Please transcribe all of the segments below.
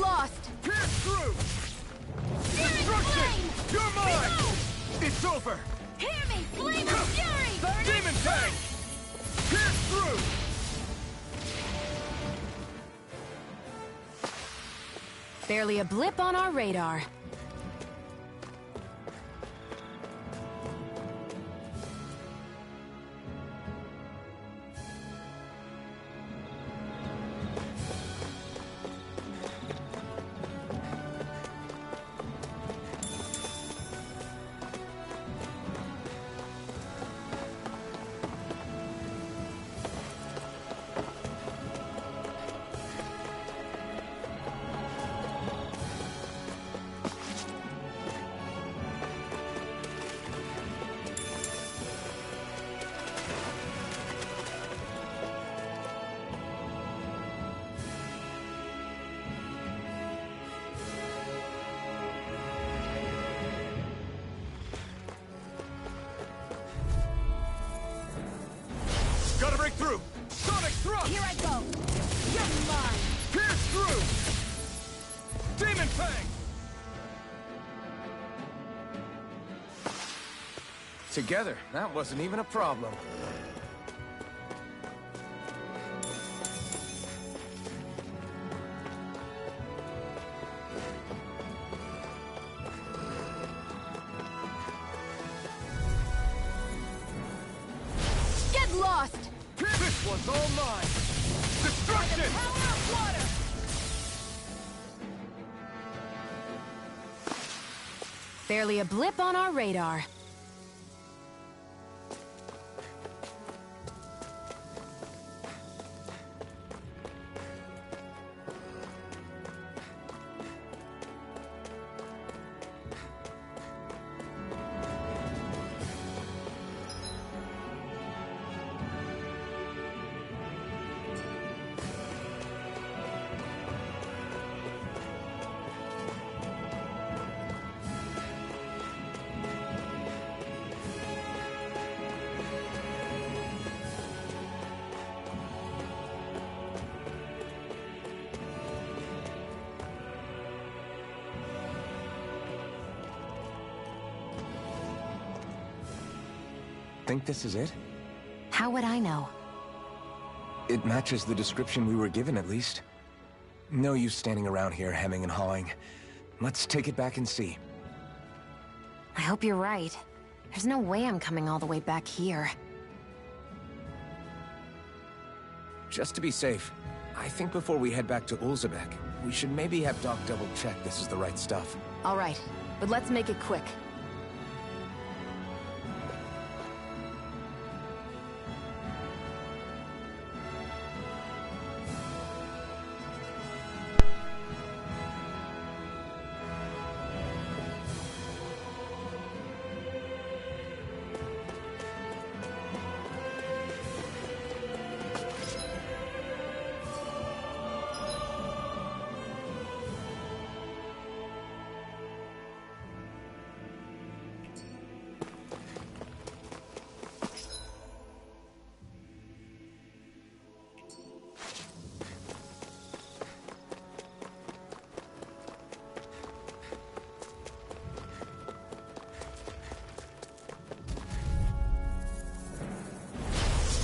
Lost! Pierce through! Destruction! You're mine! It's over! Hear me! Flame of fury! Burn Demon Fang! Pierce through! Barely a blip on our radar. Gotta break through! Sonic thrust! Here I go! You're mine! Pierce through! Demon Fang! Together, that wasn't even a problem. Get lost! This one's all mine! Destruction! Power of water! Barely a blip on our radar. Think this is it? How would I know? It matches the description we were given, at least. No use standing around here hemming and hawing. Let's take it back and see. I hope you're right. There's no way I'm coming all the way back here. Just to be safe, I think before we head back to Ulzebek, we should maybe have Doc double-check this is the right stuff. All right, but let's make it quick.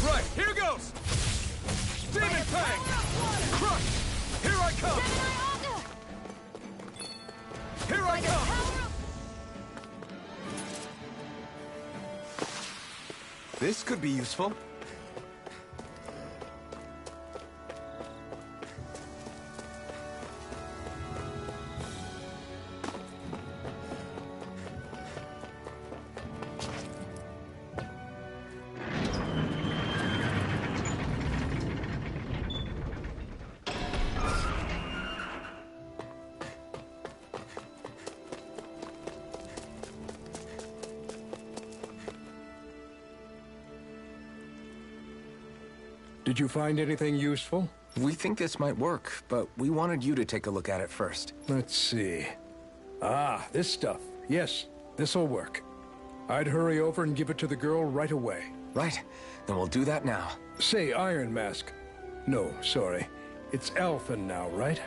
Right, here goes! Demon Fang! Crush! Here I come! Here I come! This could be useful. Did you find anything useful? We think this might work, but we wanted you to take a look at it first. Let's see. Ah, this stuff. Yes, this'll work. I'd hurry over and give it to the girl right away. Right. Then we'll do that now. Say, Iron Mask. No, sorry. It's Alphen now, right?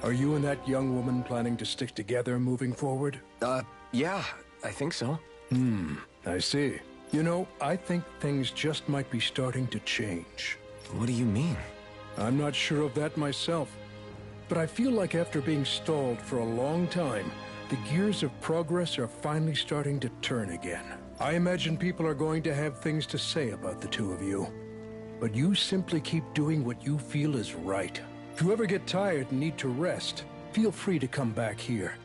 Are you and that young woman planning to stick together moving forward? Yeah, I think so. I see. You know, I think things just might be starting to change. What do you mean? I'm not sure of that myself. But I feel like after being stalled for a long time, the gears of progress are finally starting to turn again. I imagine people are going to have things to say about the two of you. But you simply keep doing what you feel is right. If you ever get tired and need to rest, feel free to come back here.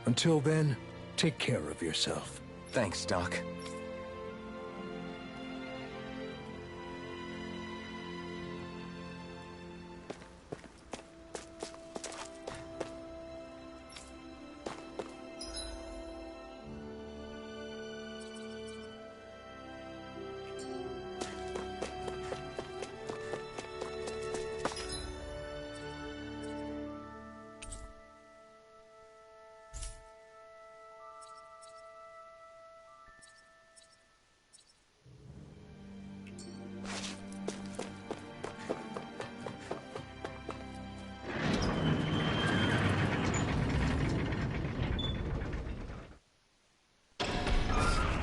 Until then, take care of yourself. Thanks, Doc.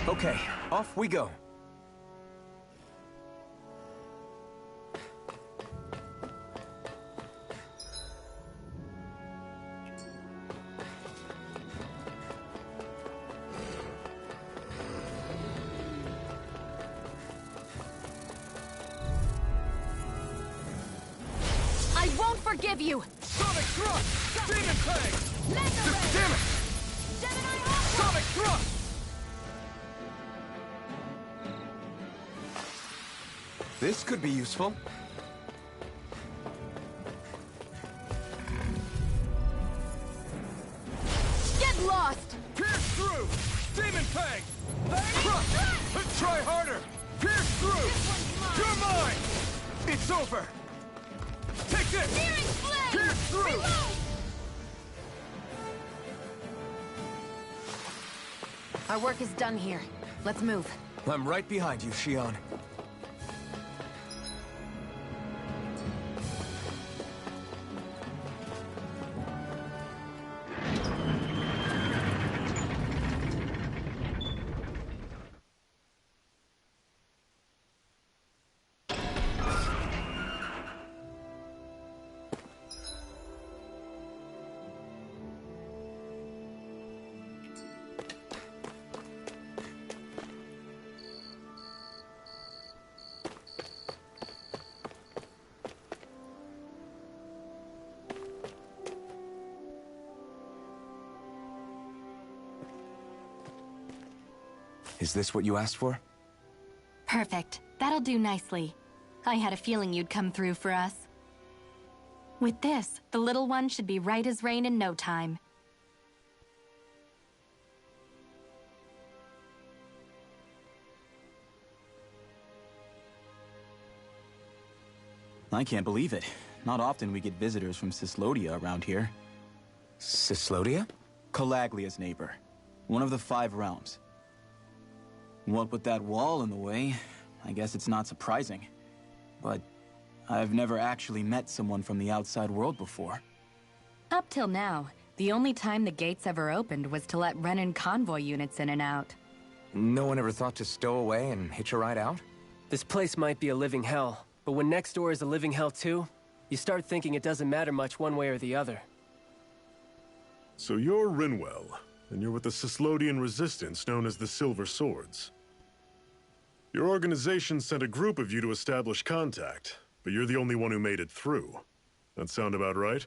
Okay, off we go. I won't forgive you! Sonic Thrust! Demon Fang! Mega Ray! Damn it! Gemini Ultra! Sonic Thrust! This could be useful. Get lost! Pierce through! Demon Fang! Crush! Try harder! Pierce through! You're mine! It's over! Take this! Searing Flame! Pierce through! Reload! Our work is done here. Let's move. I'm right behind you, Xion. Is this what you asked for? Perfect. That'll do nicely. I had a feeling you'd come through for us. With this, the little one should be right as rain in no time. I can't believe it. Not often we get visitors from Cyslodia around here. Cyslodia? Calaglia's neighbor. One of the 5 realms. What with that wall in the way, I guess it's not surprising. But I've never actually met someone from the outside world before. Up till now, the only time the gates ever opened was to let Renan convoy units in and out. No one ever thought to stow away and hitch a ride out? This place might be a living hell, but when next door is a living hell too, you start thinking it doesn't matter much one way or the other. So you're Rinwell, and you're with the Cyslodian resistance known as the Silver Swords. Your organization sent a group of you to establish contact, but you're the only one who made it through. That sound about right?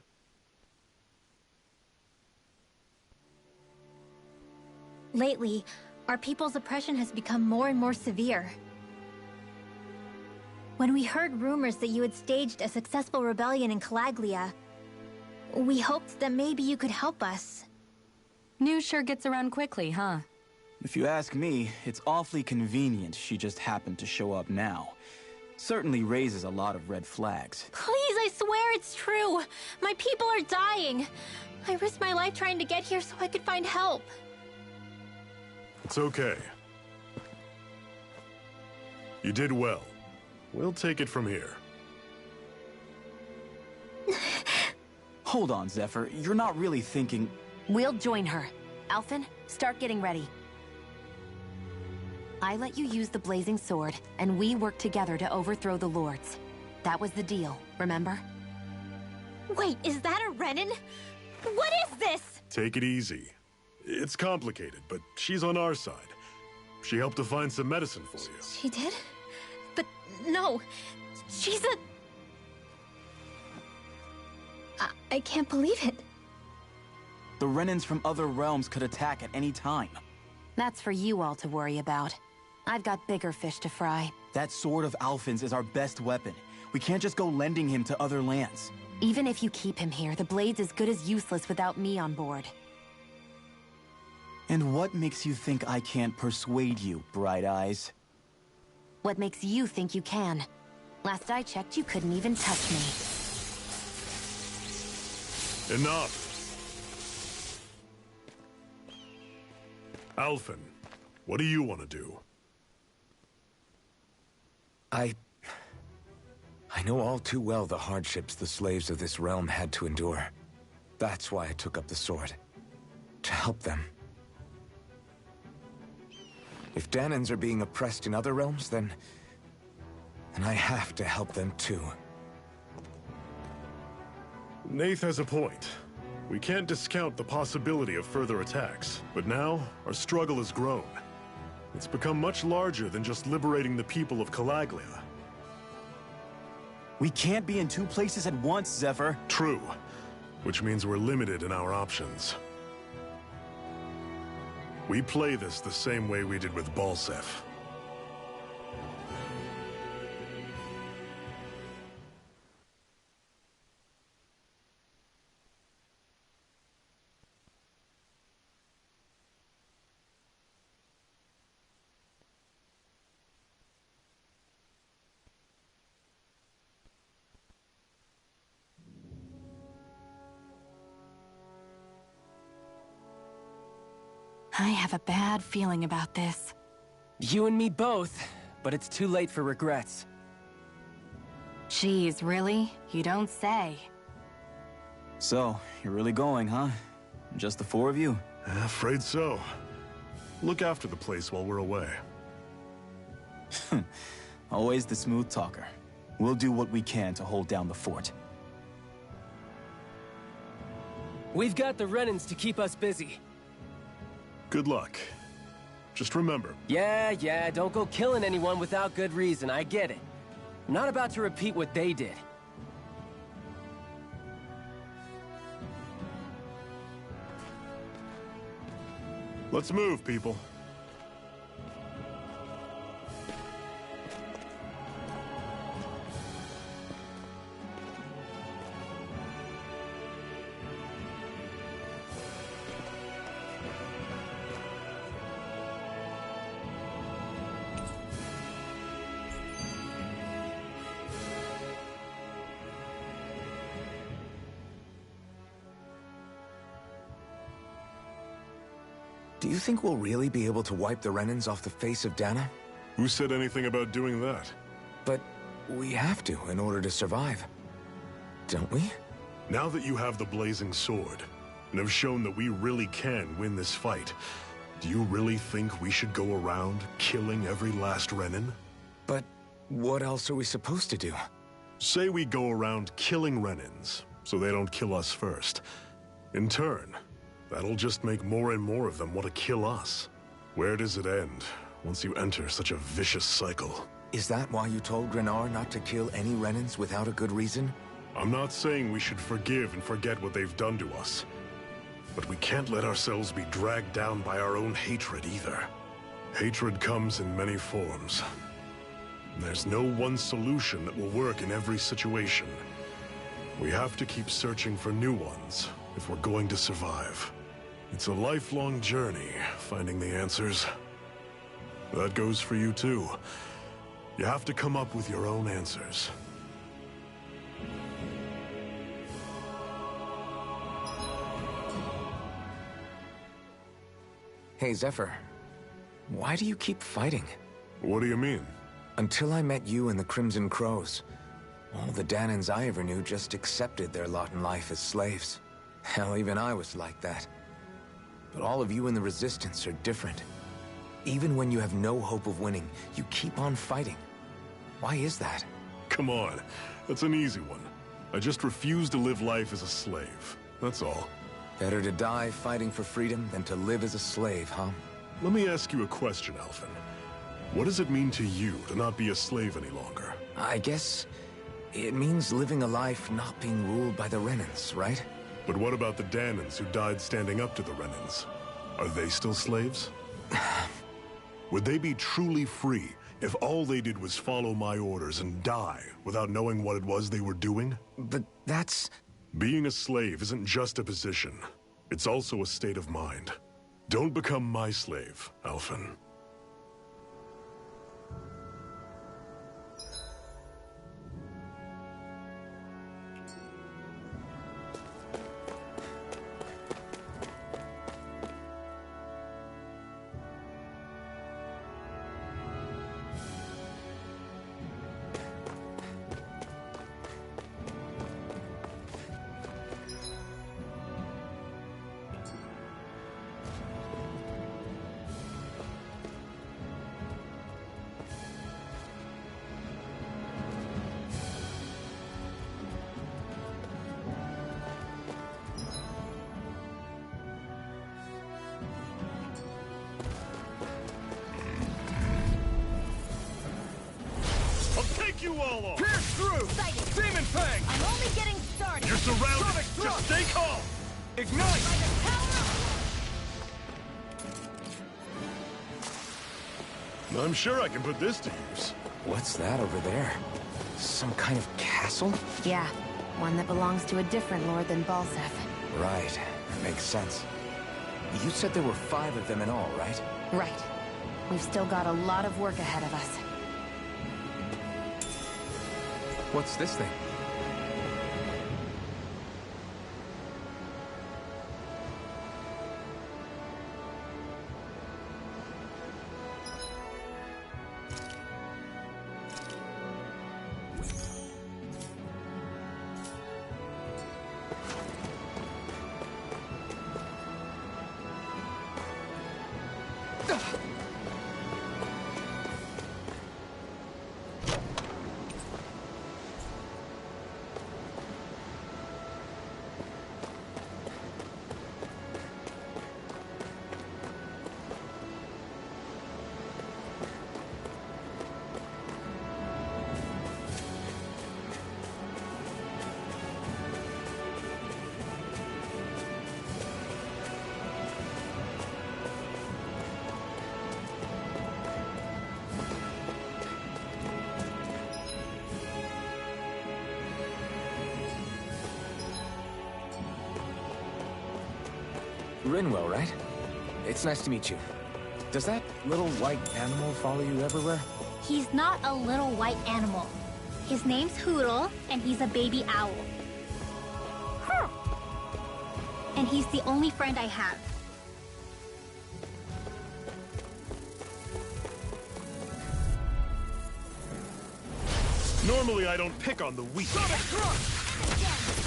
Lately, our people's oppression has become more and more severe. When we heard rumors that you had staged a successful rebellion in Calaglia, we hoped that maybe you could help us. News sure gets around quickly, huh? If you ask me, it's awfully convenient she just happened to show up now. certainly raises a lot of red flags. Please, I swear it's true. My people are dying. I risked my life trying to get here so I could find help. It's okay. You did well. We'll take it from here. Hold on, Zephyr. You're not really thinking... We'll join her. Alphen, start getting ready. I let you use the blazing sword, and we worked together to overthrow the Lords. That was the deal, remember? Wait, is that a Renan? What is this? Take it easy. It's complicated, but she's on our side. She helped to find some medicine for you. She did? But no, she's a... I can't believe it. The Renans from other realms could attack at any time. That's for you all to worry about. I've got bigger fish to fry. That sword of Alphen's is our best weapon. We can't just go lending him to other lands. Even if you keep him here, the blade's as good as useless without me on board. And what makes you think I can't persuade you, Bright Eyes? What makes you think you can? Last I checked, you couldn't even touch me. Enough! Alphen, what do you want to do? I know all too well the hardships the slaves of this realm had to endure. That's why I took up the sword. To help them. If Dahnans are being oppressed in other realms, then I have to help them too. Nath has a point. We can't discount the possibility of further attacks, but now our struggle has grown. It's become much larger than just liberating the people of Calaglia. We can't be in two places at once, Zephyr. True, which means we're limited in our options. We play this the same way we did with Balseph. I have a bad feeling about this. You and me both, but it's too late for regrets. Geez, really? You don't say. So, you're really going, huh? Just the four of you? Afraid so. Look after the place while we're away. Always the smooth talker. We'll do what we can to hold down the fort. We've got the Renans to keep us busy. Good luck. Just remember... Yeah, don't go killing anyone without good reason, I get it. I'm not about to repeat what they did. Let's move, people. Do you think we'll really be able to wipe the Renans off the face of Dahna? Who said anything about doing that? But we have to in order to survive. Don't we? Now that you have the blazing sword, and have shown that we really can win this fight, do you really think we should go around killing every last Renan? But what else are we supposed to do? Say we go around killing Renans, so they don't kill us first. In turn, that'll just make more and more of them want to kill us. Where does it end, once you enter such a vicious cycle? Is that why you told Grenar not to kill any Renans without a good reason? I'm not saying we should forgive and forget what they've done to us. But we can't let ourselves be dragged down by our own hatred either. Hatred comes in many forms. There's no one solution that will work in every situation. We have to keep searching for new ones if we're going to survive. It's a lifelong journey, finding the answers. That goes for you too. You have to come up with your own answers. Hey, Zephyr. Why do you keep fighting? What do you mean? Until I met you and the Crimson Crows, all the Danans I ever knew just accepted their lot in life as slaves. Hell, even I was like that. But all of you in the Resistance are different. Even when you have no hope of winning, you keep on fighting. Why is that? Come on, that's an easy one. I just refuse to live life as a slave. That's all. Better to die fighting for freedom than to live as a slave, huh? Let me ask you a question, Alphen. What does it mean to you to not be a slave any longer? I guess it means living a life not being ruled by the Renans, right? But what about the Danans who died standing up to the Renans? Are they still slaves? Would they be truly free if all they did was follow my orders and die without knowing what it was they were doing? But that's... Being a slave isn't just a position. It's also a state of mind. Don't become my slave, Alphen. You all off! Pierce through! Excited. Demon Fang! I'm only getting started. You're surrounded! Sonic Just thrust. stay calm! Ignite! I'm sure I can put this to use. What's that over there? Some kind of castle? Yeah, one that belongs to a different lord than Balseph. Right, that makes sense. You said there were 5 of them in all, right? Right. We've still got a lot of work ahead of us. What's this thing? Rinwell, right? It's nice to meet you. Does that little white animal follow you everywhere? He's not a little white animal. His name's Hootle, and he's a baby owl. And he's the only friend I have. Normally I don't pick on the weak.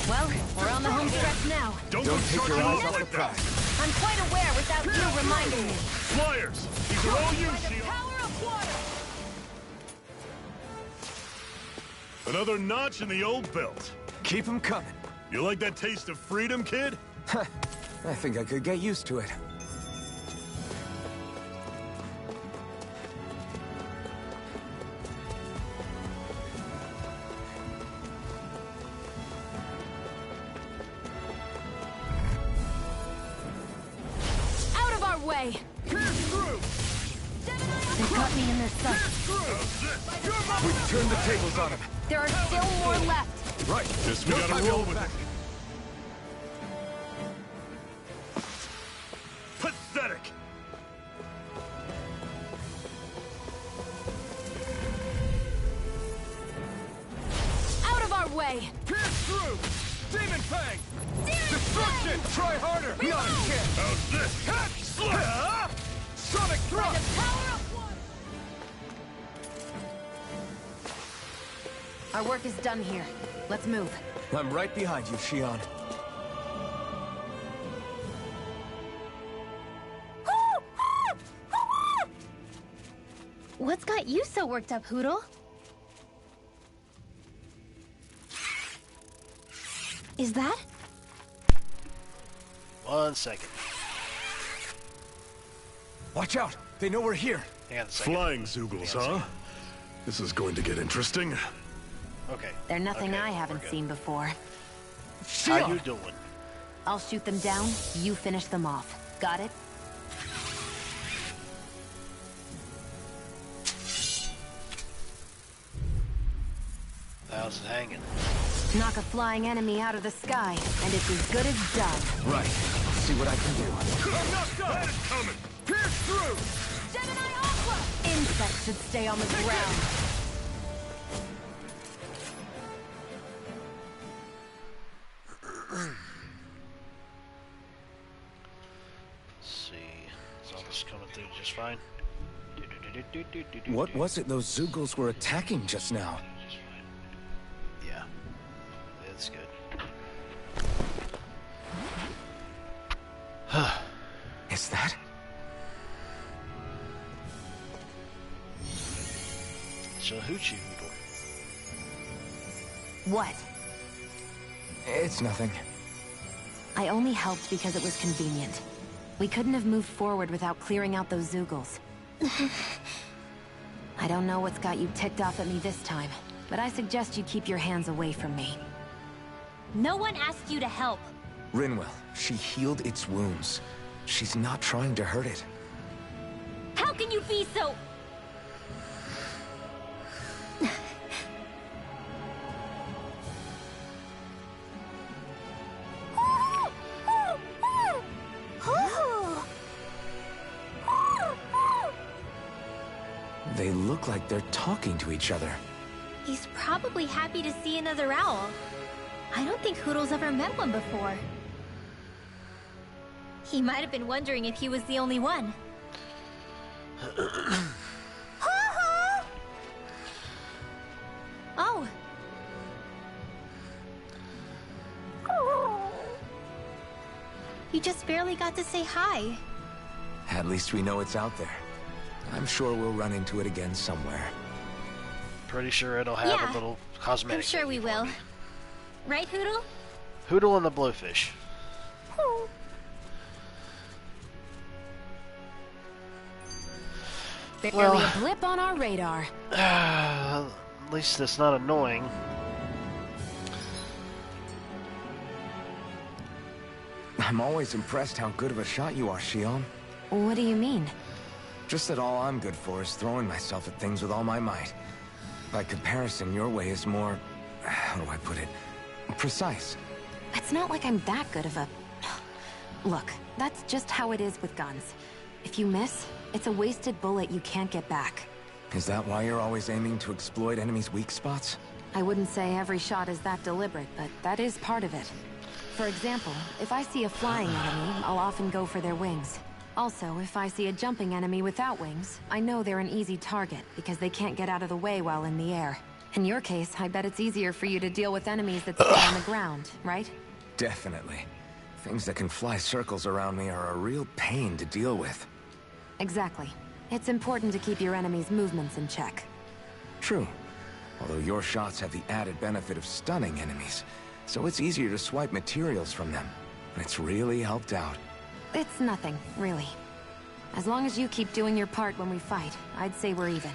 Well, we're on the home stretch now. Don't take your eyes off the like that. prize. I'm quite aware without you reminding me. Flyers! These are all you, Shield! Power of water! Another notch in the old belt. Keep 'em coming. You like that taste of freedom, kid? I think I could get used to it. Out of our way! Pierce through! They got me in their sight. We've turned the tables on him. There are still more left. Right. Guess we No gotta time to roll hold with back. it. Pathetic! way! Pierce through! Demon Fang! Destruction! Try harder! Not a chance! How's this? Sonic Thrust! Our work is done here. Let's move. I'm right behind you, Shion. What's got you so worked up, Hootle? Is that? 1 second. Watch out! They know we're here! Hang on a second. Flying Zoogles, huh? This is going to get interesting. Okay. They're nothing Okay, I haven't we're good. seen before. How you doing? I'll shoot them down, you finish them off. Got it? How's it hanging? Knock a flying enemy out of the sky, and it's as good as done. Right. See what I can do. I'm not done! That is coming! Pierce through! Gemini Aqua! Insects should stay on the ground. Let's see. Is all this coming through just fine? What was it those Zoogles were attacking just now? Just fine. Yeah. It's good. Is that? Hoochie Hootle. What? It's nothing. I only helped because it was convenient. We couldn't have moved forward without clearing out those Zoogles. I don't know what's got you ticked off at me this time, but I suggest you keep your hands away from me. No one asked you to help. Rinwell, she healed its wounds. She's not trying to hurt it. How can you be so... They look like they're talking to each other. He's probably happy to see another owl. I don't think Hootle's ever met one before. He might have been wondering if he was the only one. Oh. You just barely got to say hi. At least we know it's out there. I'm sure we'll run into it again somewhere. Pretty sure it'll have Yeah, a little cosmetic. I'm sure we will. Right, Hootle? Hootle and the Blowfish. Barely a blip on our radar. At least it's not annoying. I'm always impressed how good of a shot you are, Shion. What do you mean? Just that all I'm good for is throwing myself at things with all my might. By comparison, your way is more... how do I put it? Precise. It's not like I'm that good of a... Look, that's just how it is with guns. If you miss, it's a wasted bullet you can't get back. Is that why you're always aiming to exploit enemies' weak spots? I wouldn't say every shot is that deliberate, but that is part of it. For example, if I see a flying enemy, I'll often go for their wings. Also, if I see a jumping enemy without wings, I know they're an easy target because they can't get out of the way while in the air. In your case, I bet it's easier for you to deal with enemies that stay on the ground, right? Definitely. Things that can fly circles around me are a real pain to deal with. Exactly. It's important to keep your enemy's movements in check. True. Although your shots have the added benefit of stunning enemies, so it's easier to swipe materials from them. It's really helped out. It's nothing, really. As long as you keep doing your part when we fight, I'd say we're even.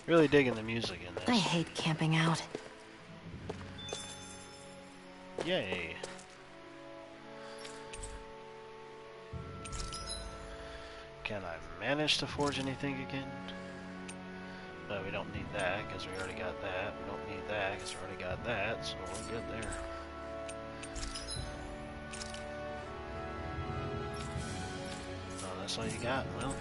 Really digging the music in this. I hate camping out. Can I manage to forge anything again? No, we don't need that because we already got that. We don't need that because we already got that, so we're good there. Oh, that's all you got? Well.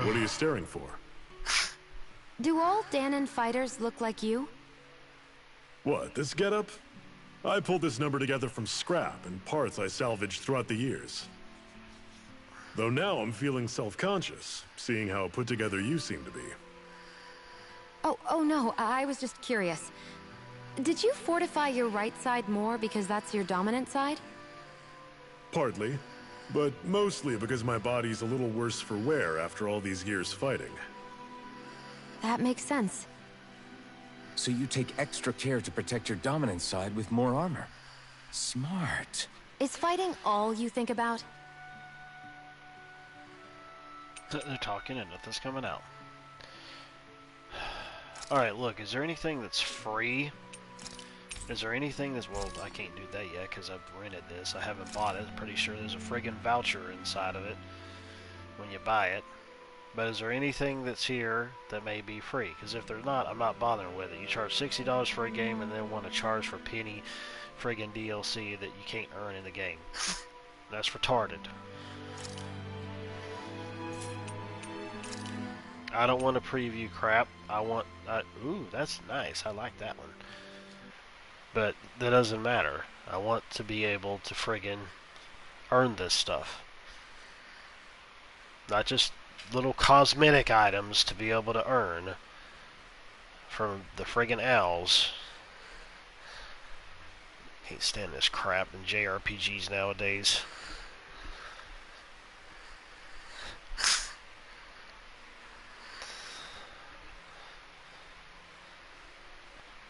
What are you staring for? Do all Danon fighters look like you? What, this getup? I pulled this number together from scrap and parts I salvaged throughout the years. Though now I'm feeling self-conscious, seeing how put together you seem to be. Oh no, I was just curious. Did you fortify your right side more because that's your dominant side? Partly, but mostly because my body's a little worse for wear after all these years fighting. That makes sense. So you take extra care to protect your dominant side with more armor. Smart. Is fighting all you think about? They're talking and nothing's coming out. Alright, look, is there anything that's free? Is there anything that's... Well, I can't do that yet because I've rented this. I haven't bought it. I'm pretty sure there's a friggin' voucher inside of it when you buy it. But is there anything that's here that may be free? Because if there's not, I'm not bothering with it. You charge $60 for a game and then want to charge for penny friggin' DLC that you can't earn in the game. That's retarded. I don't want to preview crap. I want... ooh, that's nice. I like that one. But that doesn't matter. I want to be able to friggin' earn this stuff. Not just little cosmetic items to be able to earn from the friggin' owls. Can't stand this crap in JRPGs nowadays.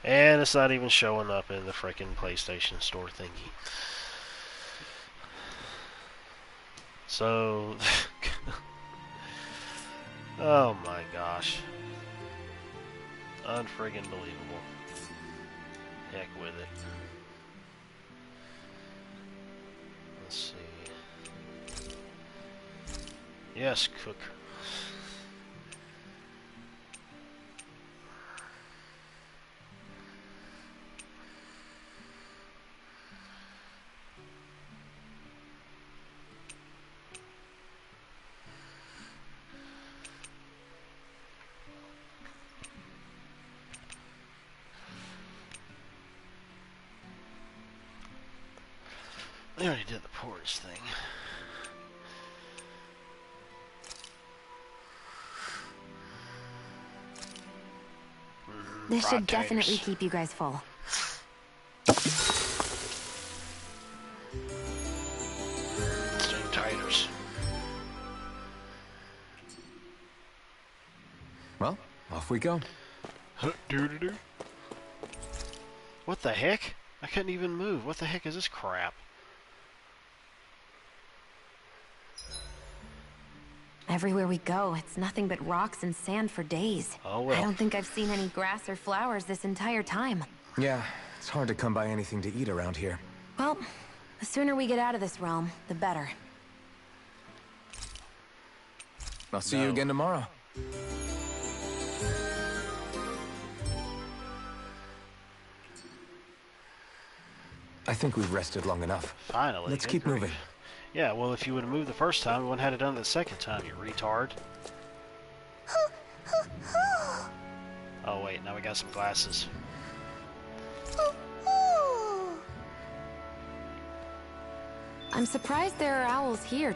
And it's not even showing up in the frickin' PlayStation Store thingy. So... oh my gosh. Unfriggin' believable. Heck with it. Let's see. Yes, cook. I already did the porridge thing. This should definitely keep you guys full. Steam taters. Well, off we go. Doo-doo-doo. What the heck? I couldn't even move. What the heck is this crap? Everywhere we go, it's nothing but rocks and sand for days. Oh well. I don't think I've seen any grass or flowers this entire time. Yeah, it's hard to come by anything to eat around here. Well, the sooner we get out of this realm, the better. I'll see you again tomorrow. I think we've rested long enough. Finally. Let's keep moving. Yeah, well, if you would have moved the first time, we wouldn't have had it done the second time, you retard. Oh, wait, now we got some glasses. I'm surprised there are owls here.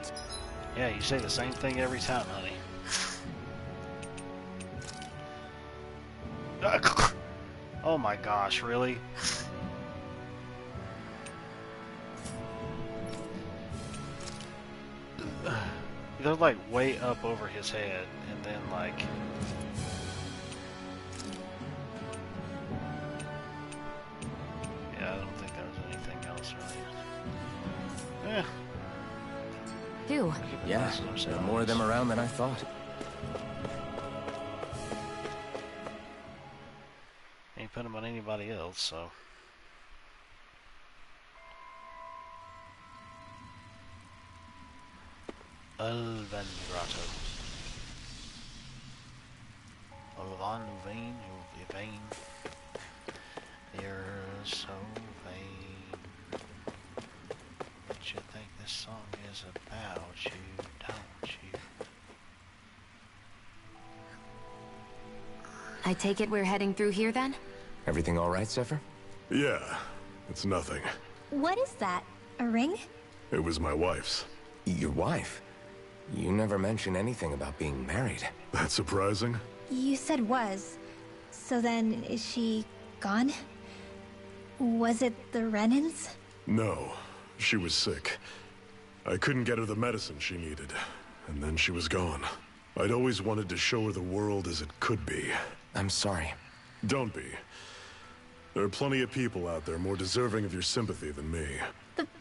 Yeah, you say the same thing every time, honey. Oh my gosh, really? They're like way up over his head, and then like... Yeah, I don't think there was anything else really. Eh. Phew. Yeah, there are more of them around than I thought. put him on anybody else, so. Ulven Grottos. Ulvan Uvain, Uvain. You're so vain. What you think this song is about, you don't you? I take it we're heading through here then? Everything all right, Zephyr? Yeah, it's nothing. What is that? A ring? It was my wife's. Your wife? You never mentioned anything about being married. That's surprising? You said was. So then, is she gone? Was it the Renans? No, she was sick. I couldn't get her the medicine she needed, and then she was gone. I'd always wanted to show her the world as it could be. I'm sorry. Don't be. There are plenty of people out there more deserving of your sympathy than me.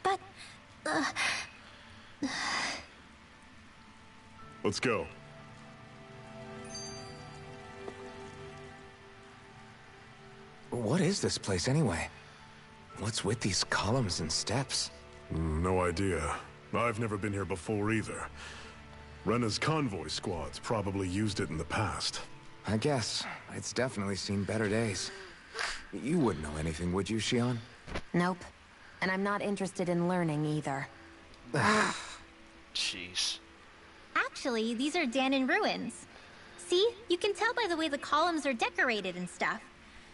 But... Let's go. What is this place anyway? What's with these columns and steps? No idea. I've never been here before either. Rena's convoy squads probably used it in the past. I guess. It's definitely seen better days. You wouldn't know anything, would you, Xion? Nope. And I'm not interested in learning either. Jeez. Actually, these are Dahnan ruins. See? You can tell by the way the columns are decorated and stuff.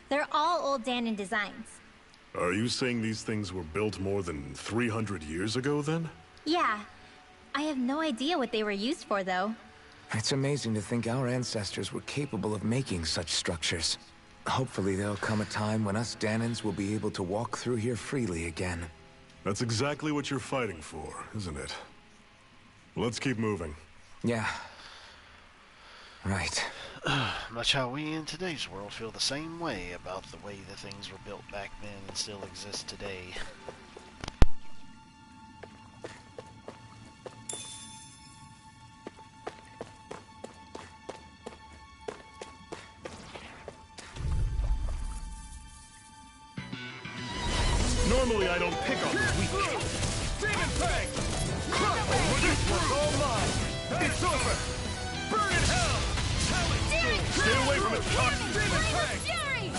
They're all old Dahnan designs. Are you saying these things were built more than 300 years ago, then? Yeah. I have no idea what they were used for, though. It's amazing to think our ancestors were capable of making such structures. Hopefully there'll come a time when us Dahnans will be able to walk through here freely again. That's exactly what you're fighting for, isn't it? Let's keep moving. Yeah. Right. Much how we in today's world feel the same way about the way the things were built back then and still exist today. Normally I don't pick on the weak. Demon Fang! This one's all mine! It's over! Burn in hell! Stay away from it, Chuck! Demon Fang! Fury!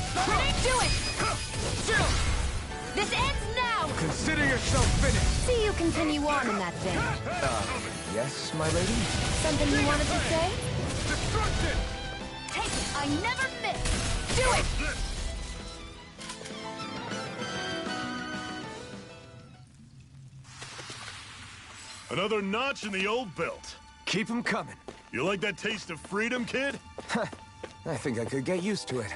Do it! Chill! This ends now! Consider yourself finished! See you continue on in that vein. Yes, my lady? Something you wanted to say? Destruction! Take it! I never miss! Do it! Another notch in the old belt. Keep 'em coming. You like that taste of freedom, kid? I think I could get used to it.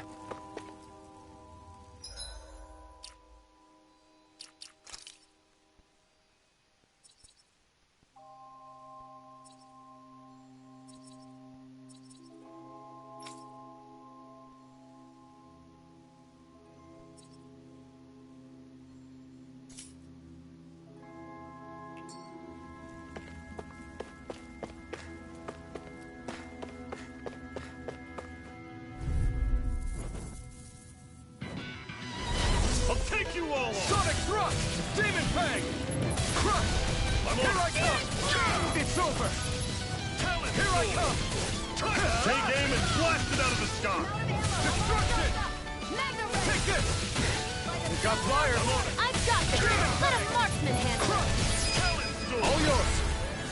Sonic Thrust! Demon Fang! Crush! Here I come! It's over! Here I come! Take aim and blast it out of the sky! Destruction! Take this! We got flyers! I've got this! Let a marksman handle it! All yours!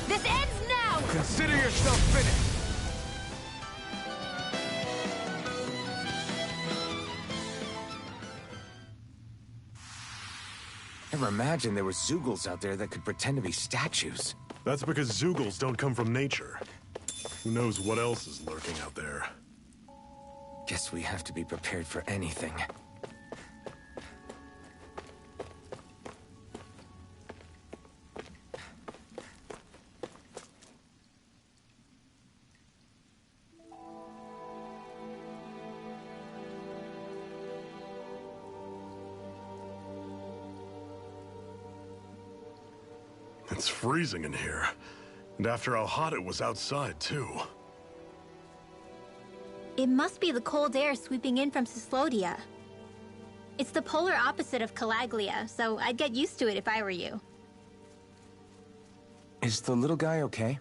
This ends now! Consider yourself finished! Never imagined there were Zeugles out there that could pretend to be statues. That's because Zeugles don't come from nature. Who knows what else is lurking out there? Guess we have to be prepared for anything. It's freezing in here. And after how hot it was outside, too. It must be the cold air sweeping in from Cyslodia. It's the polar opposite of Calaglia, so I'd get used to it if I were you. Is the little guy okay?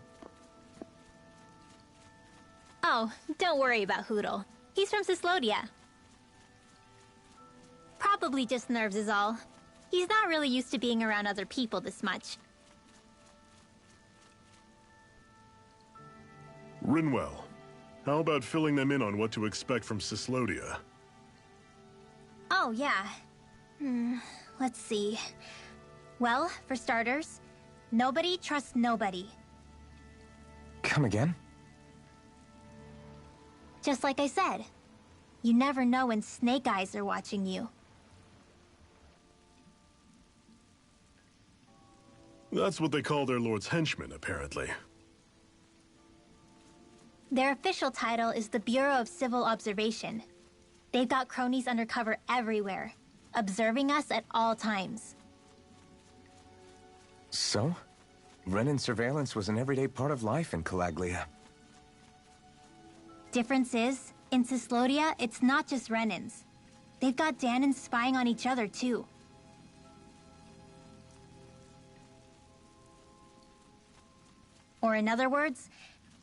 Oh, don't worry about Hootle. He's from Cyslodia. Probably just nerves is all. He's not really used to being around other people this much. Rinwell, how about filling them in on what to expect from Cyslodia? Oh, yeah. Let's see. Well, for starters, nobody trusts nobody. Come again? Just like I said. You never know when Snake Eyes are watching you. That's what they call their lord's henchmen, apparently. Their official title is the Bureau of Civil Observation. They've got cronies undercover everywhere, observing us at all times. So? Renan surveillance was an everyday part of life in Calaglia. Difference is, in Cyslodia, it's not just Renans. They've got Danans spying on each other, too. Or in other words,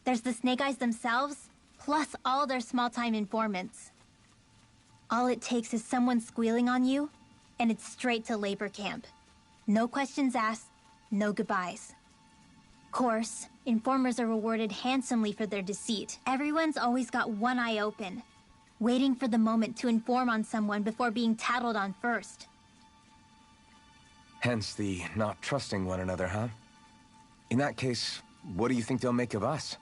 there's the Snake Eyes themselves, plus all their small-time informants. All it takes is someone squealing on you, and it's straight to labor camp. No questions asked, no goodbyes. Course, informers are rewarded handsomely for their deceit. Everyone's always got one eye open, waiting for the moment to inform on someone before being tattled on first. Hence the not trusting one another, huh? In that case, what do you think they'll make of us?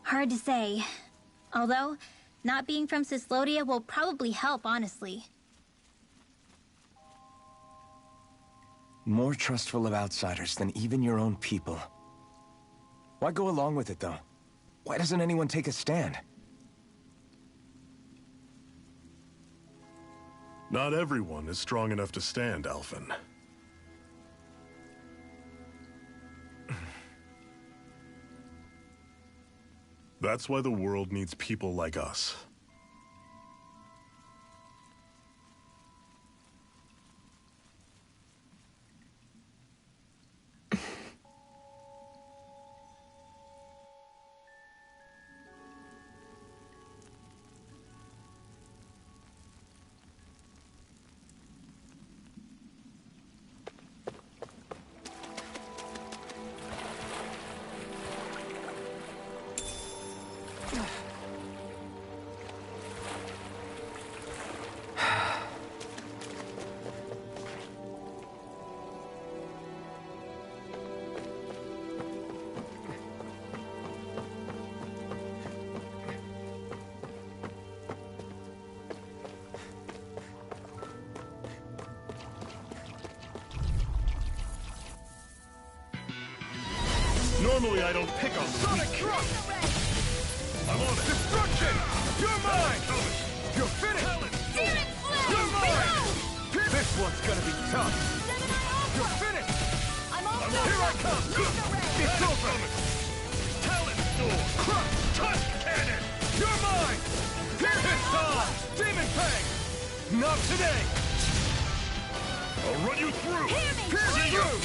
Hard to say. Although, not being from Cyslodia will probably help, honestly. More trustful of outsiders than even your own people. Why go along with it, though? Why doesn't anyone take a stand? Not everyone is strong enough to stand, Alphen. That's why the world needs people like us. Normally I don't pick on Sonic Truck! I'm on it! Destruction! You're mine! You're finished! You're mine! This one's gonna be tough! You're finished! Here I come! It's over! Talent Storm! Crush! Tusk Cannon! You're mine! It's on! Demon Fang! Not today! I'll run you through! Pierce through!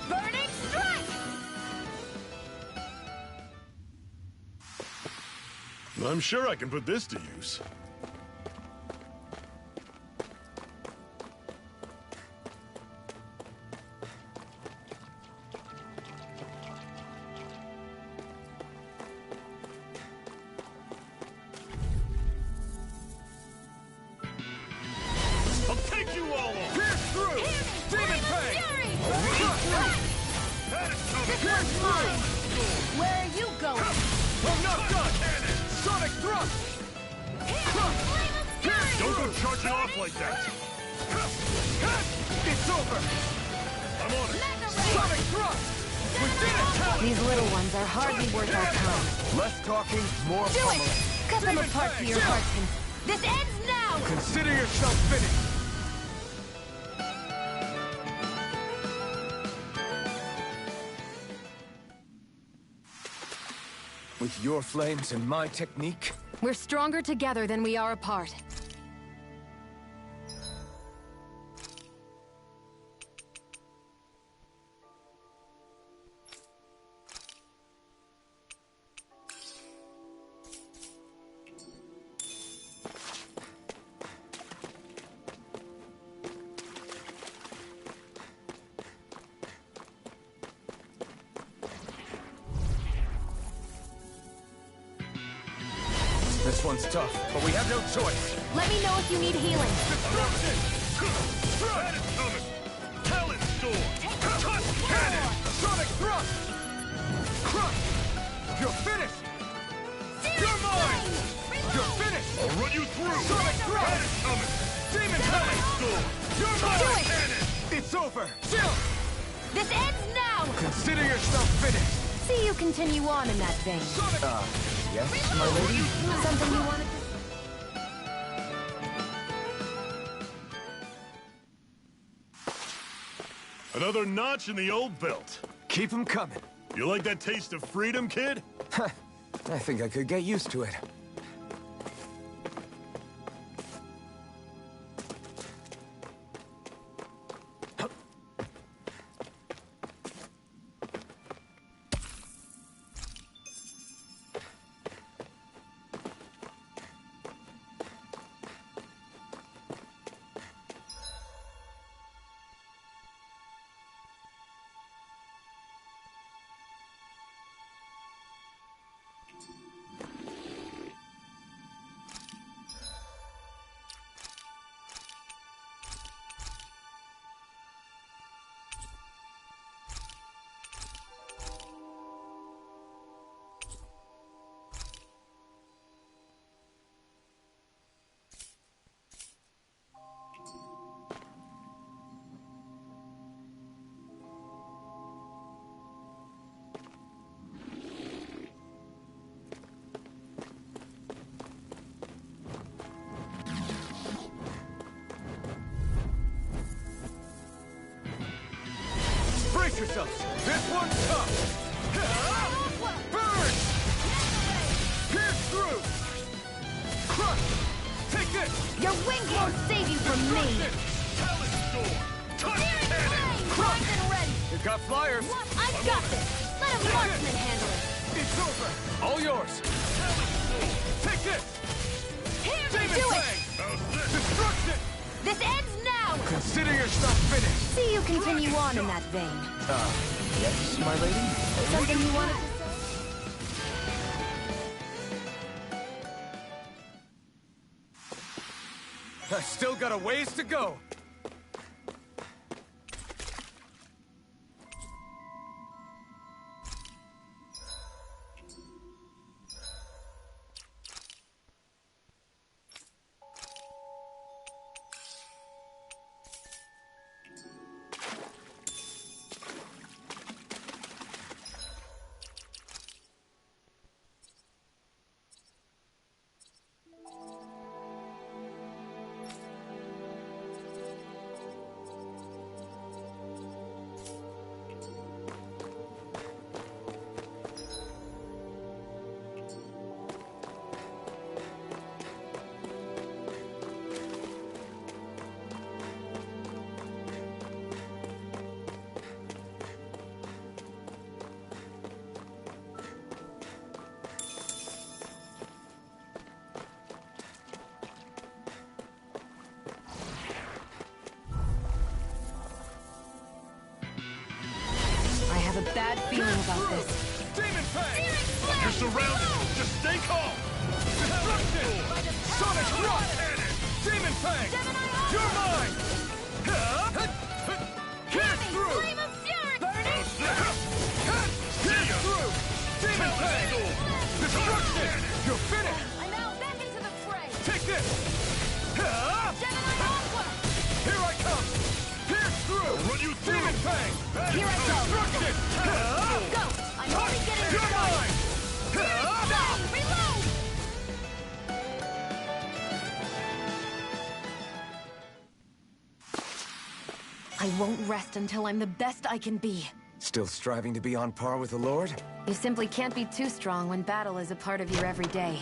Burning Strike! I'm sure I can put this to use. I'll take you all on! Pierce through! Demon Fang! Pierce through! Where are you going? I'm not done! Sonic Thrust! Pierce Don't go through! charging off like that! It's over! I'm on it! Sonic Thrust! We did it! These little ones are hardly worth our time. Less talking, more Do pummeling. it! Cut them apart to your heart's content. This ends now! Consider yourself finished! With your flames and my technique? We're stronger together than we are apart. This one's tough, but we have no choice. Let me know if you need healing. Destruction! That is coming! Talon Storm! Touch Cannon! Sonic Thrust! Crush! You're finished! You're mine! You're finished! I'll run you through! Sonic Thrust! That is coming! Demon Talon Talon! Storm! You're Touch mine! Cannon! It's over! Chill! This ends now! Consider yourself finished! See you continue on in that vein. Sonic! Yes, my lady? Something you wanted to... Another notch in the old belt. Keep them coming. You like that taste of freedom, kid? I think I could get used to it. Brace yourselves! This one's tough! Burn! Pierce through! Crush! Take this! Your wings won't save you from me! Talon Storm! Touch Cannon! Primed and ready! You got flyers! I've got this! Let a marksman handle it! It's over! All yours! Take this! Here, Demon do it! Fang! How's this? Destruction! This ends now! Consider yourself finished! See you continue on in that vein. Yes, my lady? Something you wanted to say? I still got a ways to go! I have a bad feeling about this. Demon Fang! You're surrounded! Just stay calm! Destruction! Sonic Rock! Demon Fang! You're mine! Pierce through! Flame of fury! Burning! Pierce through! Demon Fang! Destruction! You're finished! I'm now back into the fray! Take this! Gemini Aqua! Here I come! Pierce through! Run you through! Demon Fang! Here I go! Destruction! Go! I'm only getting You're started! mine! Bang! Reload! I won't rest until I'm the best I can be. Still striving to be on par with the Lord? You simply can't be too strong when battle is a part of your everyday.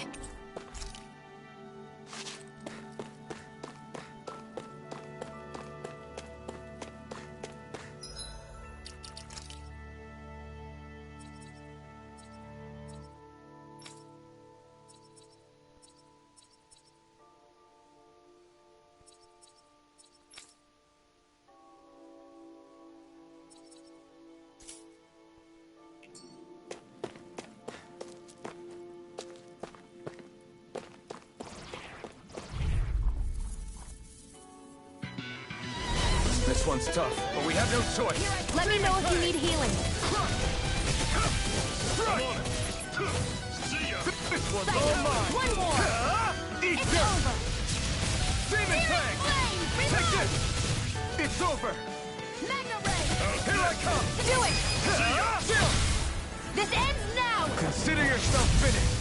This one's tough, but we have no choice. Let me know if you need healing. See ya! This one's all mine. One more! Eat It's dirt. over! Demon Fang! Flame! Take this! It's over! Magna Ray! Here I come! Do it! Chill! This ends now! Consider yourself finished!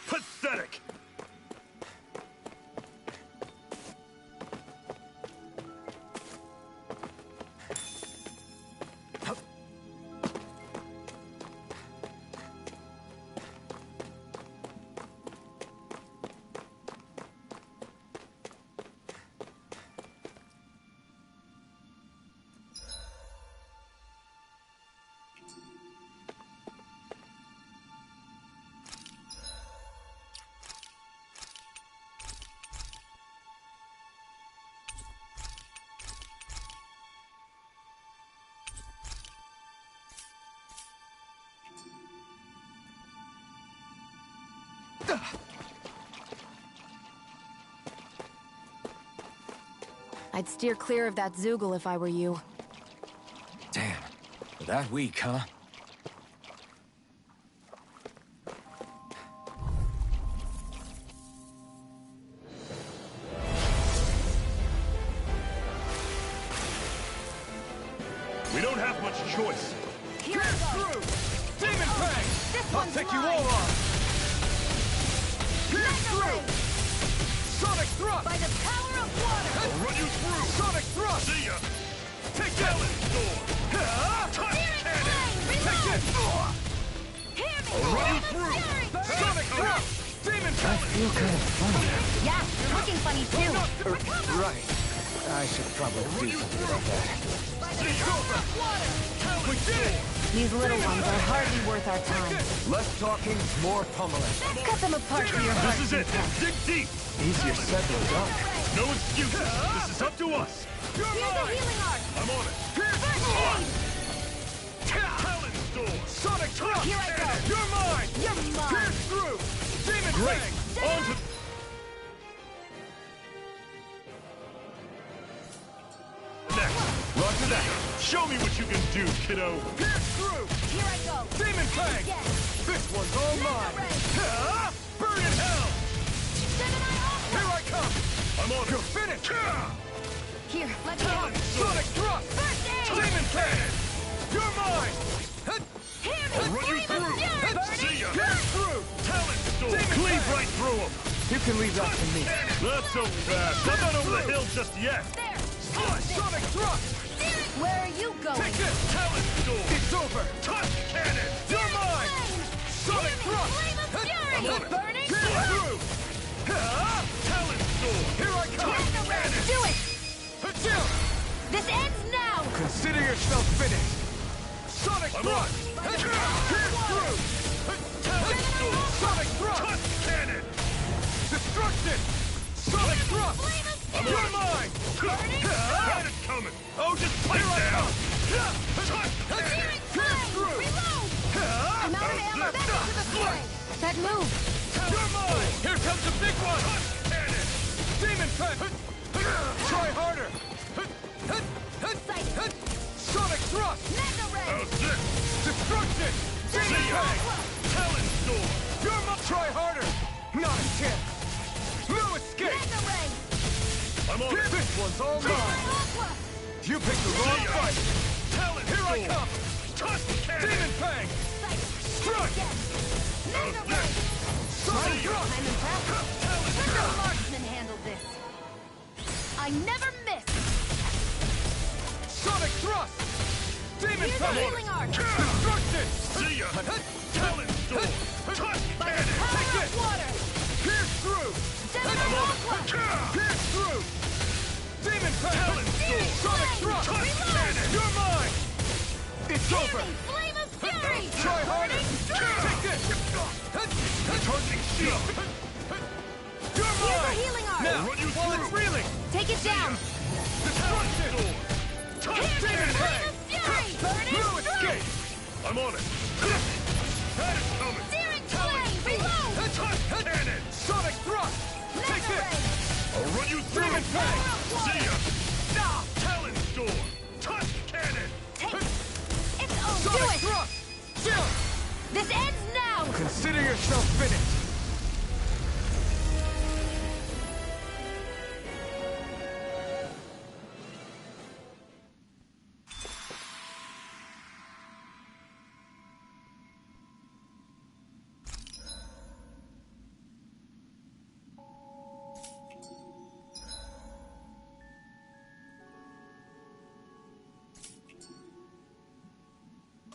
Pathetic! I'd steer clear of that Zoogle if I were you. Damn. That weak, huh? We don't have much choice. Here I go! Demon Fang! This I'll one's take you mine. all on! Pierce Magna through! Ray! Sonic Thrust! By the power of water! I'll run you through! Sonic Thrust! See ya! Take Talon that! Storm! Touch Searing cannon! Flame! Take Reload! this! Hear me! I'll run you Flame of through! Fury! Sonic Thrust! Demon Fang! Feel kind of funny. Yeah, you're looking funny too. Right. I should probably do something about that. By the power of water! We did it! These little ones are hardly worth our time. Less talking, more pummeling. Cut them apart for your heart. This is it! Dig deep! Easier said than done. No excuses! This is up to us! You're Here's a mine! healing art! I'm on it! First aid! Talon Storm! Sonic Thrust! Here I go! You're mine! You're mine! Pierce through! Demon Great! Fang! On to... Next! Roger that! Show me what you can do, kiddo! Pierce through! Here I go! Demon Fang! Yes! This one's all mine! Ray. Burn in hell! Gemini Ultra! Here I come! I'm on You're it! finished! Here, let me help! Sonic Thrust! First aid! Demon Cannon! You're mine! Hear me! I'll run you Flame of through! Fury, See Bernie! ya! Pierce through! Talon Storm! Demon Cleave Fang. right through him! You can leave that to me. Not so fast! I'm not over the hill just yet! There! Sonic Thrust! Where are you going? Take this! Talon Storm! It's over! Touch cannon! You're mine! Sonic Thrust! Flame of Fury! I'm on it. Burning! Pierce through! Talon Storm! Here I come! Magna Ray! Do it! Chill! This ends now! Consider yourself finished! Sonic I'm Thrust! on Pierce through! Talon Storm! Sonic Thrust! Touch cannon! Destruction! Sonic Thrust! Flame of I'm You're on it. mine! Had it coming! Oh, just pipe down! Touch cannon! Pierce through! Reload! I'm out of ammo! Back into the fray! That move! You're mine! Here comes the big one! Touch cannon! Demon Fang! Try harder! Sighted! Sonic Thrust! Magna Ray! How's this? Destruction! Demon See ya! Fang! Talon Storm! You're mine! Try harder! Not a chance! No escape! Magna Ray! I'm on it! This one's all mine! Aqua! You picked the wrong See ya! fight! Talon Here I Storm! come! Touch cannon! Demon Fang! Sighted! Strike! Magna Ray! Sonic See ya! Thrust! I'm impressed. Talon The marksman handled this. I never miss. Sonic thrust! Demon Here's a healing arc. Destruction! See ya! Talent storm! Touch cannon! Take this! Water. Pierce through! Gemini Aqua. Pierce through! Demon talent storm! Sonic thrust! Touch cannon! You're mine! It's over! Flame of fury. Try harder! Take this! Targeting shield! You're Here's a mine! healing arc. Now, run you while it's reeling! Take it down. Destruction! Touch cannon! Flame of fury. Burning No escape! I'm on it! That is coming! Searing flame. Reload. Touch cannon! Sonic thrust! Take Mega this! ray. I'll run you through! Demon Tank! Power of See ya! Stop! Talent storm! Touch cannon! It's over. Do Sonic it. thrust! Jump! This ends now. Consider yourself finished!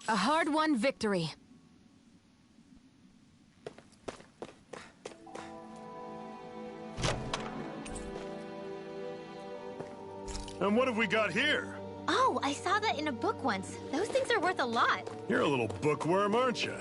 A hard-won victory. And what have we got here? Oh, I saw that in a book once. Those things are worth a lot. You're a little bookworm, aren't you?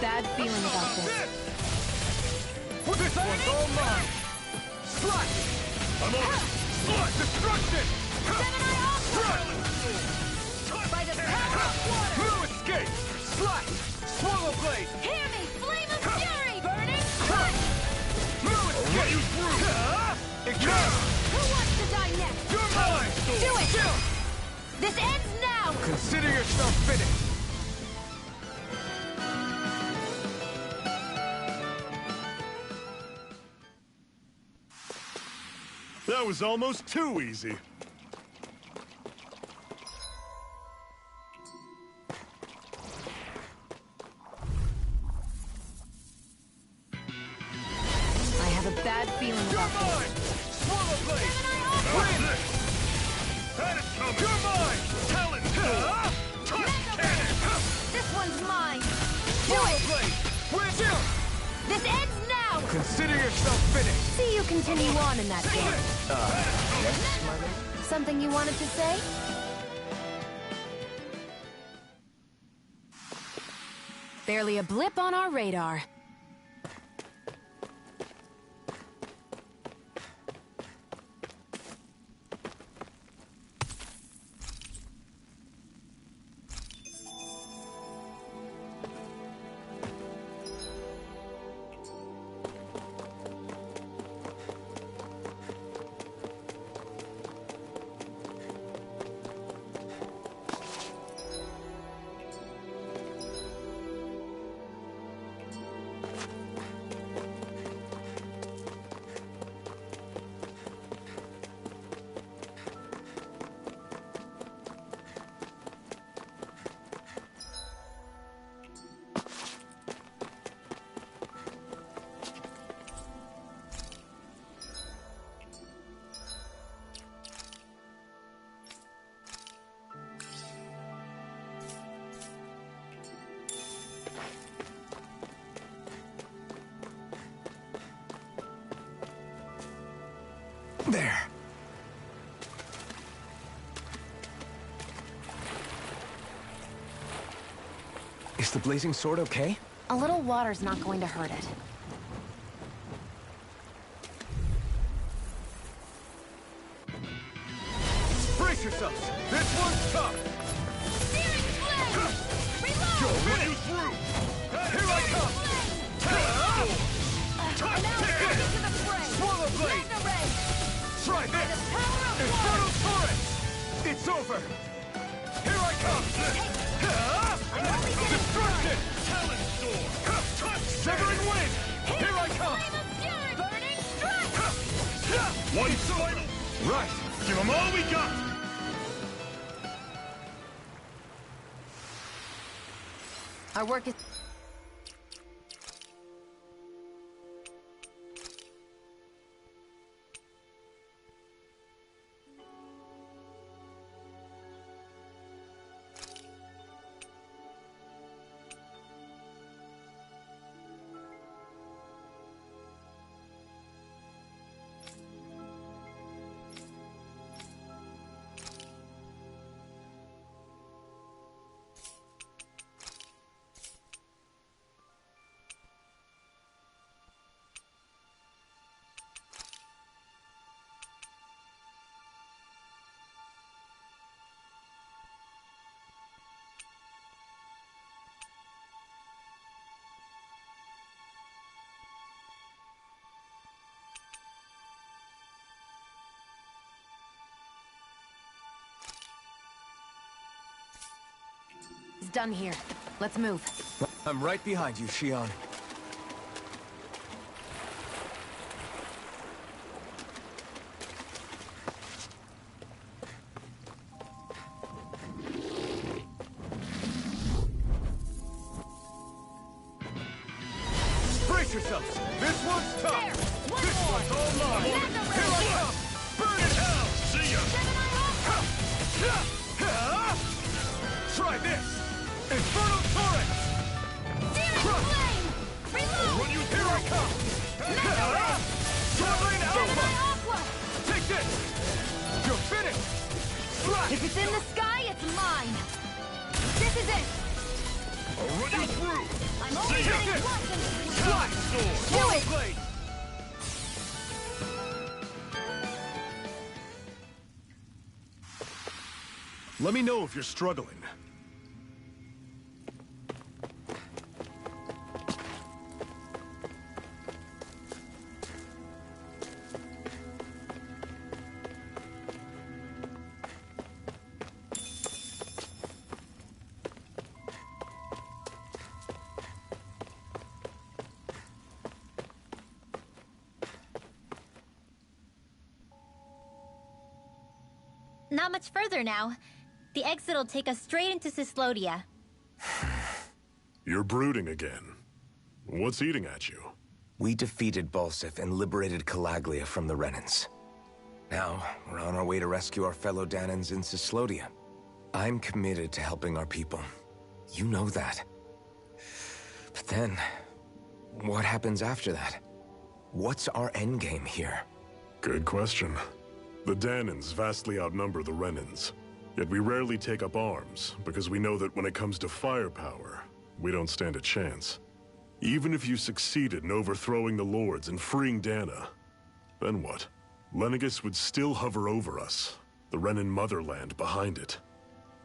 bad feeling about this. This one's all mine! Slash! I'm on it! Slash! Destruction! Gemini Aqua! By the power of water! No escape! Slash! Swallow blade! Hear me! Flame of fury! Burning cut! No escape! Run you through! It comes! Who wants to die next? You're mine! Do it! This ends now! Consider yourself finished! That was almost too easy. Win! That is coming! You're mine! Talon Storm! Touch cannon! This one's mine! Do Swallow it! blade! Win! Jump! This ends now! Consider yourself finished! See you continue on in that game. Yes, my lord? Something you wanted to say? Barely a blip on our radar. There. Is the blazing sword okay? A little water's not going to hurt it. Brace yourselves! This one's tough! Searing flame! Reload! You'll run you through! Here I come! Touch cannon! To the fray! Swallow blade! Magna ray! Try this! Inferno torrent! It's over! Here I come! Destruction! Talon Storm! Touch! Severing wind! Here I come! Flame of fury! Burning strike! One final! Right! Give them all we got! Our work is... It's done here. Let's move. I'm right behind you, Shionne. Brace yourselves! This one's tough! There! One This more! one's all mine! Magna ray! Here I come! Burn in hell! See ya! Try this! Inferno torrent! Searing flame! Reload! Run you here I come! Sword Lane Alpha! Aqua! Take this! You're finished! Slash! If it's in the sky, it's mine! This is it! I'll run you through! I'm only See ya! getting once and... Slash! Do it! Blade! Let me know if you're struggling. Not much further now. The exit'll take us straight into Cyslodia. You're brooding again. What's eating at you? We defeated Balsif and liberated Calaglia from the Renans. Now, we're on our way to rescue our fellow Danans in Cyslodia. I'm committed to helping our people. You know that. But then, what happens after that? What's our endgame here? Good question. The Danans vastly outnumber the Renans. Yet we rarely take up arms, because we know that when it comes to firepower, we don't stand a chance. Even if you succeeded in overthrowing the Lords and freeing Dana, then what? Lenegis would still hover over us, the Renan motherland behind it.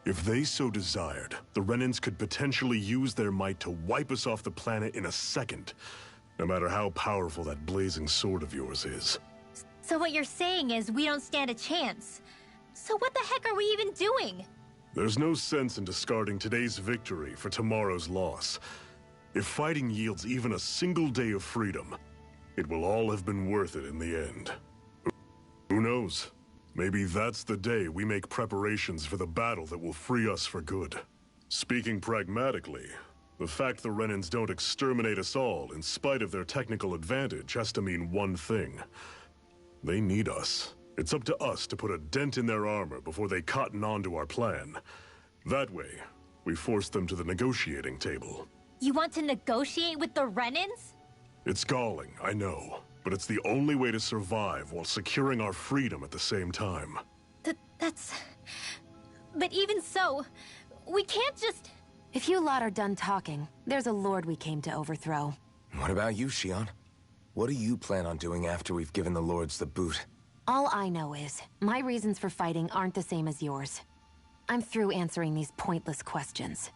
If they so desired, the Renans could potentially use their might to wipe us off the planet in a second, no matter how powerful that blazing sword of yours is. So what you're saying is we don't stand a chance. So what the heck are we even doing? There's no sense in discarding today's victory for tomorrow's loss. If fighting yields even a single day of freedom, it will all have been worth it in the end. Who knows? Maybe that's the day we make preparations for the battle that will free us for good. Speaking pragmatically, the fact the Renans don't exterminate us all in spite of their technical advantage has to mean one thing. They need us. It's up to us to put a dent in their armor before they cotton on to our plan. That way, we force them to the negotiating table. You want to negotiate with the Renans? It's galling, I know. But it's the only way to survive while securing our freedom at the same time. That's... But even so, we can't just... If you lot are done talking, there's a lord we came to overthrow. What about you, Shionne? What do you plan on doing after we've given the lords the boot? All I know is, my reasons for fighting aren't the same as yours. I'm through answering these pointless questions.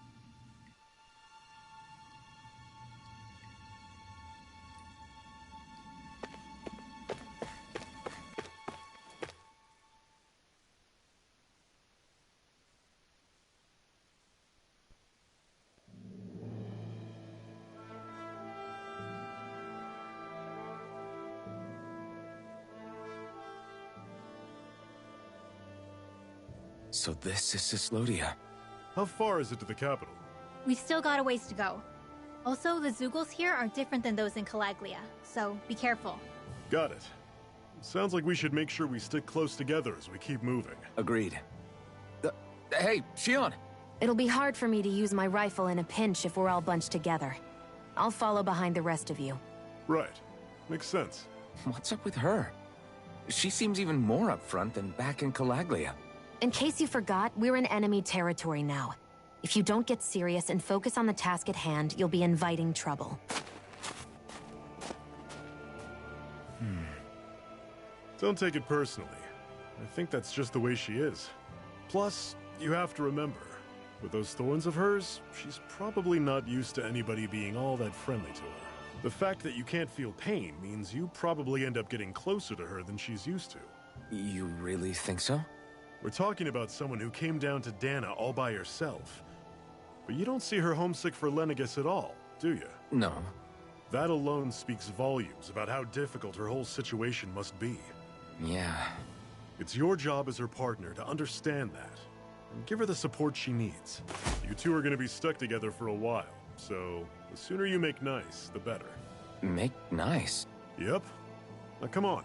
So this is Cyslodia. How far is it to the capital? We've still got a ways to go. Also, the Zeugles here are different than those in Calaglia, so be careful. Got it. Sounds like we should make sure we stick close together as we keep moving. Agreed. Hey, Shionne! It'll be hard for me to use my rifle in a pinch if we're all bunched together. I'll follow behind the rest of you. Right. Makes sense. What's up with her? She seems even more upfront than back in Calaglia. In case you forgot, we're in enemy territory now. If you don't get serious and focus on the task at hand, you'll be inviting trouble. Don't take it personally. I think that's just the way she is. Plus, you have to remember, with those thorns of hers, she's probably not used to anybody being all that friendly to her. The fact that you can't feel pain means you probably end up getting closer to her than she's used to. You really think so? We're talking about someone who came down to Dana all by herself. But you don't see her homesick for Lenegis at all, do you? No. That alone speaks volumes about how difficult her whole situation must be. Yeah. It's your job as her partner to understand that, and give her the support she needs. You two are going to be stuck together for a while, so the sooner you make nice, the better. Make nice? Yep. Now come on.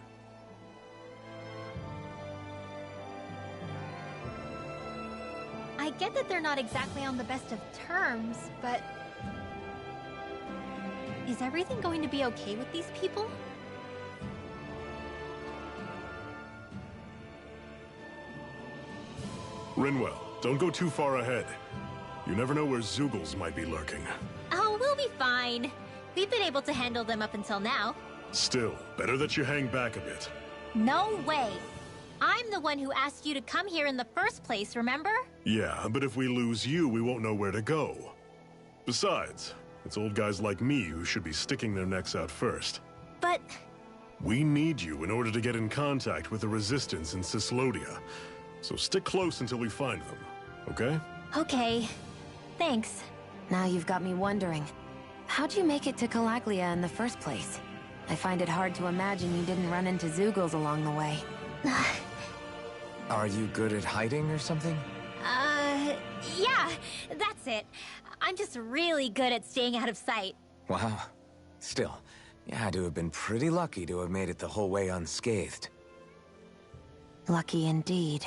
I get that they're not exactly on the best of terms, but... Is everything going to be okay with these people? Rinwell, don't go too far ahead. You never know where Zeugles might be lurking. Oh, we'll be fine. We've been able to handle them up until now. Still, better that you hang back a bit. No way. I'm the one who asked you to come here in the first place, remember? Yeah, but if we lose you, we won't know where to go. Besides, it's old guys like me who should be sticking their necks out first. But... We need you in order to get in contact with the Resistance in Cyslodia. So stick close until we find them, okay? Okay. Thanks. Now you've got me wondering. How'd you make it to Calaglia in the first place? I find it hard to imagine you didn't run into Zeugles along the way. Are you good at hiding or something? Yeah, that's it. I'm just really good at staying out of sight. Wow. Still, you had to have been pretty lucky to have made it the whole way unscathed. Lucky indeed.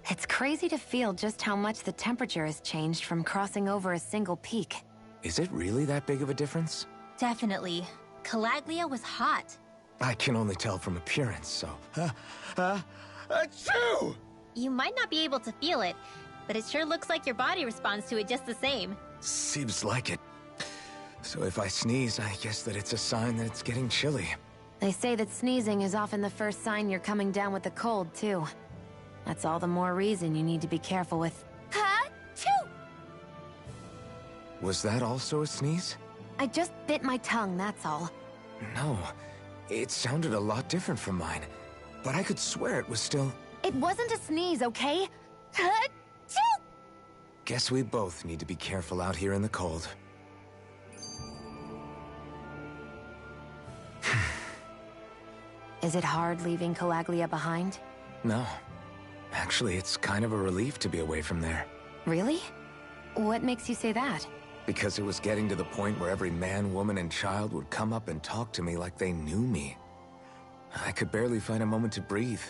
It's crazy to feel just how much the temperature has changed from crossing over a single peak. Is it really that big of a difference? Definitely. Calaglia was hot. I can only tell from appearance, so... Achoo! You might not be able to feel it, but it sure looks like your body responds to it just the same. Seems like it. So if I sneeze, I guess that it's a sign that it's getting chilly. They say that sneezing is often the first sign you're coming down with the cold, too. That's all the more reason you need to be careful with... Ha-choo! Was that also a sneeze? I just bit my tongue, that's all. No. It sounded a lot different from mine. But I could swear it was still... It wasn't a sneeze, okay? Ha-choo! Guess we both need to be careful out here in the cold. Is it hard leaving Calaglia behind? No. Actually, it's kind of a relief to be away from there. Really? What makes you say that? Because it was getting to the point where every man, woman, and child would come up and talk to me like they knew me. I could barely find a moment to breathe,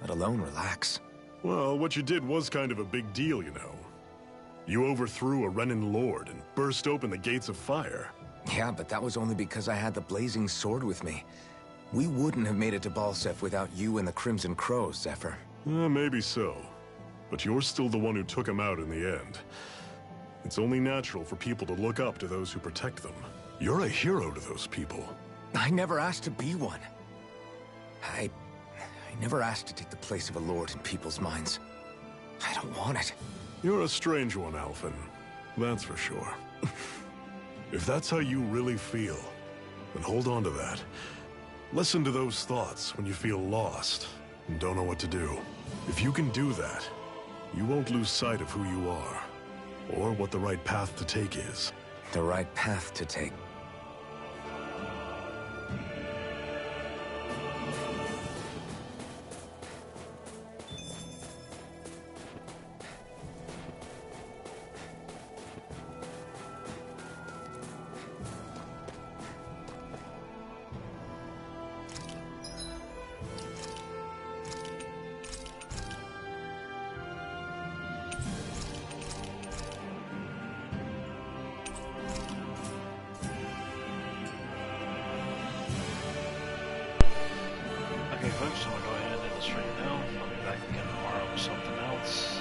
let alone relax. Well, what you did was kind of a big deal, you know. You overthrew a Renan lord and burst open the gates of fire. Yeah, but that was only because I had the blazing sword with me. We wouldn't have made it to Balseph without you and the Crimson Crows, Zephyr. Maybe so. But you're still the one who took him out in the end. It's only natural for people to look up to those who protect them. You're a hero to those people. I never asked to be one. I never asked to take the place of a lord in people's minds. I don't want it. You're a strange one, Alphen. That's for sure. If that's how you really feel, then hold on to that. Listen to those thoughts when you feel lost and don't know what to do. If you can do that, you won't lose sight of who you are, or what the right path to take is. The right path to take. Okay, folks, I'm going to go ahead and end this stream now. I'll be back again tomorrow with something else.